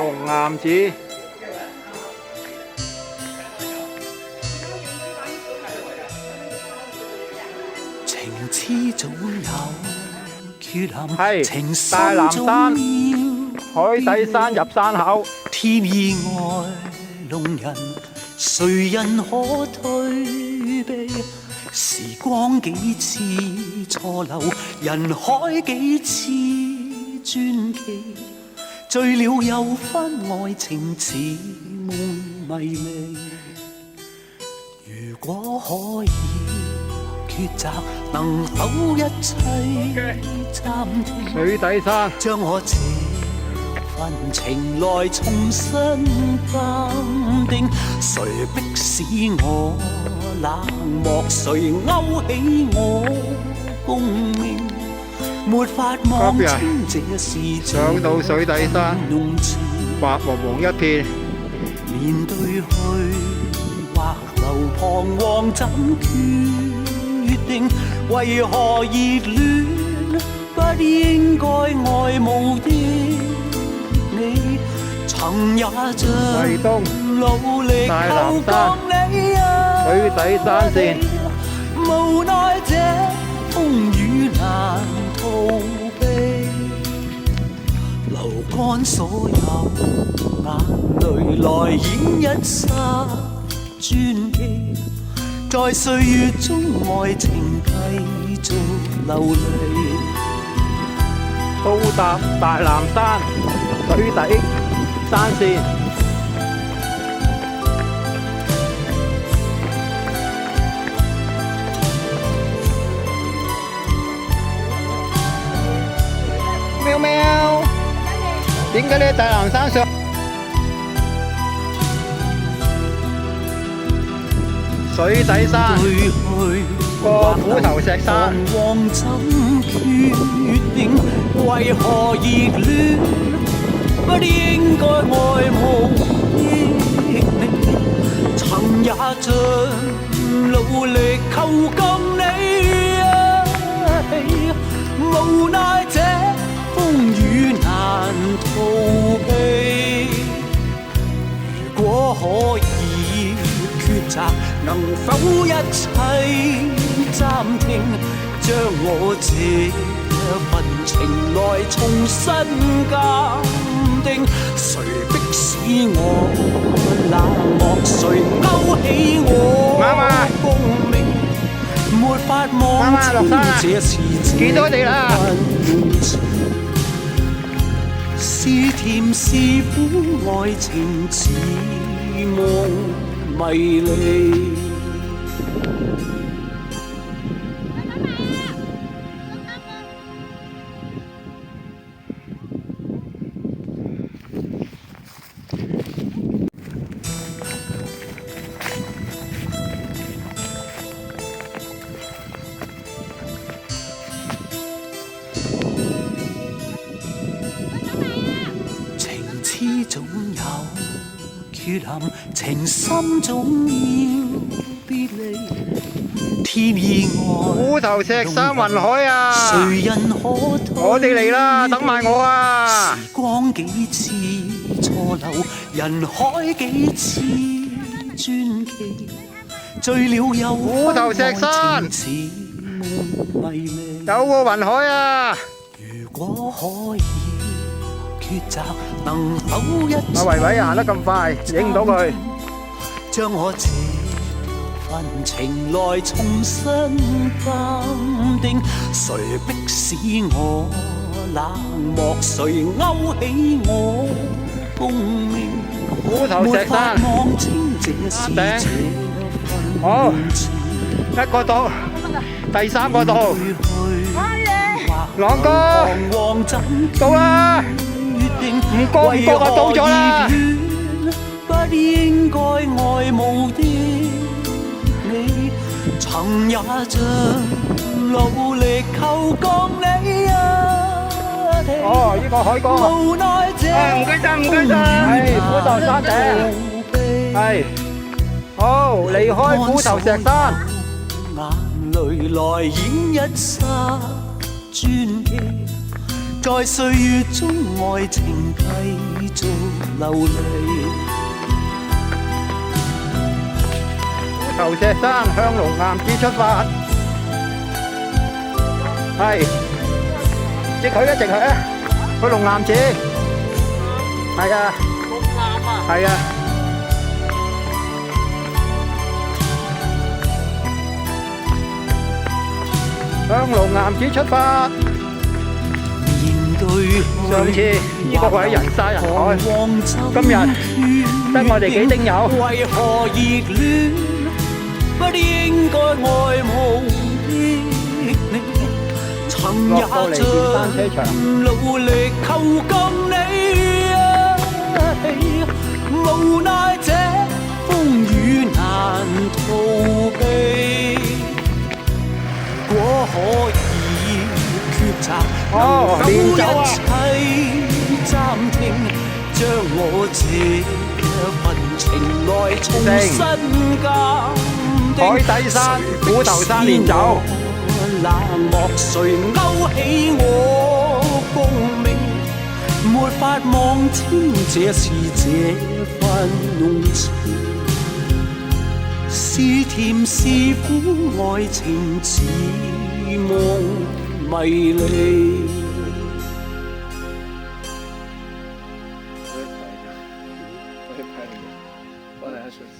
龍岩寺。情痴總有缺陷，係情大南深山總海底山入山口。天意外弄人，誰人可退避？時光幾次錯漏，人海幾次傳奇，醉了又分愛情似夢迷離。如果可以抉擇，能否一切暫停？水底山將我這份情來重新鑑定，誰迫使我冷漠，誰勾起我共鳴？沒法望清這是上到水底山，白茫茫一片。面對去或留彷徨怎決定？為何熱戀不應該愛慕的你？曾也像惠東努力求降你啊！水底山線，無奈這風雨難逃避，流乾所有眼淚來演一剎傳奇，在歲月中愛情繼續流離。到達大南山水底山線。喵喵，點解你喺大南山上？水底山過虎頭石山。怎決定？為何熱戀不應該愛慕的你？曾也盡努力求救你啊！無奈這風雨難逃避。如果可以抉擇，能否一切暫停？將我這份情來重新鑑定，誰迫使我冷漠，誰勾起我共鳴？沒法望清這是見到你啦！是甜是苦，愛情似夢迷離。情痴總有缺陷，情深總要別離。天意外虎頭石山雲海啊！誰人可退？我哋嚟啦，等埋我啊！時光幾次錯漏，人海幾次傳奇，醉了又虎頭石山似夢迷離。有個雲海啊！如果可以抉擇，能否一阿維維行得咁快，影唔到佢。將我這份情來重新鑑定，誰迫使我冷漠，誰勾起我共鳴？虎頭石山望清這是頂，好，一個到，第三個到，朗哥到啦！唔覺唔覺啊，到咗啦！不應該愛慕的你，曾也像努力求降你啊！哦，呢個海哥，無奈這唔該晒，唔該晒，係虎頭山頂，係，好，離開虎頭石山。眼淚來演一剎傳奇。在歲月中愛情繼續流離。頭石山向龍岩寺出發，係，直去啊，直去啊，去龍岩寺，係啊，係啊。向龍岩寺出發。上次呢個位人山人海，今日得我哋幾丁友。為何熱戀不應該愛慕的你，曾也像努力靠近你啊，無奈這風雨難逃避。果可以抉擇，能否一切暫停，將我這份情來重新鑑定。海底山、虎頭山連走。冷漠誰勾起我共鳴？沒法望清這是這份濃情。是甜是苦，愛情似夢迷離。我会拍你，我来手机。